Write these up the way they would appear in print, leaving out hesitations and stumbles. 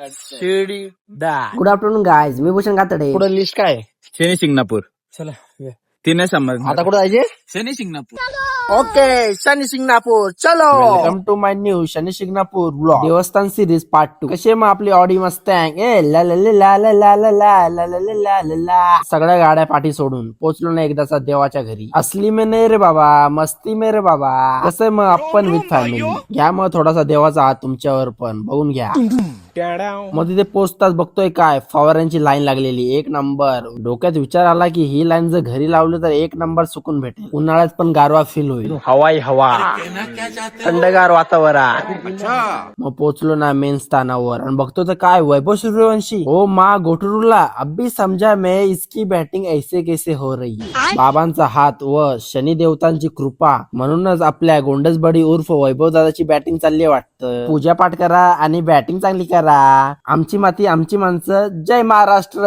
शिर्डी दा good afternoon guys, मी भूषण गातडे. पुढे list काय? शनी शिंगणापूर चला तिने समज आता कुठे जायचे? शनी शिंगणापूर. ओके, शनी शिंगणापूर चलो. Welcome to my new Shani Shingnapur blog देवस्थान सिरीज पार्ट 2. कसे मग आपली ऑडी मस्त आहे. ला ला ला ला ला ला ला ला ला ला ला ला ला ला. सगळ्या गाड्या पाठी सोडून पोहोचलो ना एकदाचा देवाच्या घरी. असली में नाही रे बाबा, मस्ती में रे बाबा. कसं आहे मग आपण विथ फॅमिली. घ्या मग थोडासा देवाचा हात तुमच्यावर पण बघून घ्या. मग तिथे पोचताच बघतोय काय फवाऱ्यांची लाईन लागलेली. एक नंबर. डोक्यात विचार आला की ही लाईन जर घरी लावली तर एक नंबर सुकून भेटेल. उन्हाळ्यात पण गारवा फील होईल. हवाई हवा, थंडगार वातावरण. मग पोचलो ना मेन स्थानावर आणि बघतो तर काय वैभव सूर्यवंशी. ओ मा गोटरूला अभी समजा मैं इसकी बॅटिंग ऐसे कैसे हो रही. बाबांचा हात व शनी देवतांची कृपा म्हणूनच आपल्या गोंडसबडी उर्फ वैभव दादाची बॅटिंग चालली वाटतं. पूजा पाठ करा आणि बॅटिंग चांगली करा. आमची माती आमची माणसं. जय महाराष्ट्र.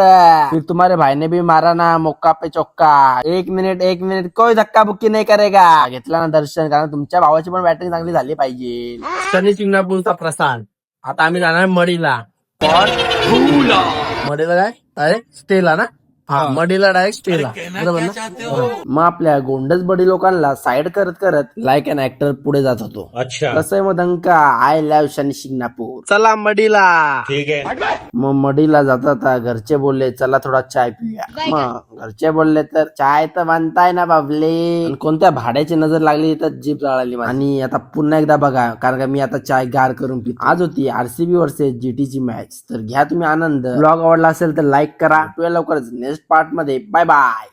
फिर तुम्हारे भाई ने भी मारा ना मौका पे चौका. एक मिनिट कोई धक्का बुक्की नाही करेगा. घेतला ना दर्शन, कारण तुमच्या भावाची पण बॅटिंग चांगली झाली पाहिजे. शनी शिंगणापूरचा प्रसाद. आता आम्ही जाणार मडीला. मडीला काय? अरे स्टेला ना. हा, मडीला डायरेक्ट स्टेला. बरोबर ना. मग आपल्या गोंडसबडी लोकांना साईड करत करत लाईक अन ऍक्टर पुढे जात होतो. कसं आहे मग दंका. I love Shani Shingnapur. चला मडीला. मग मडीला जाता घरचे बोलले चला थोडा चाय पिऊया. मग घरचे बोलले तर चाय तर बनताय ना बाबले. पण कोणत्या भाड्याची नजर लागली तर जीभ जळाली माझी. आणि आता पुन्हा एकदा बघा, कारण का मी आता चाय गार करून पितो. आज होती आरसीबी वर्सेस जीटीची मॅच. तर घ्या तुम्ही आनंद. ब्लॉग आवडला असेल तर लाईक करा. लवकरच नेक्स्ट पार्ट मध्ये. Bye bye.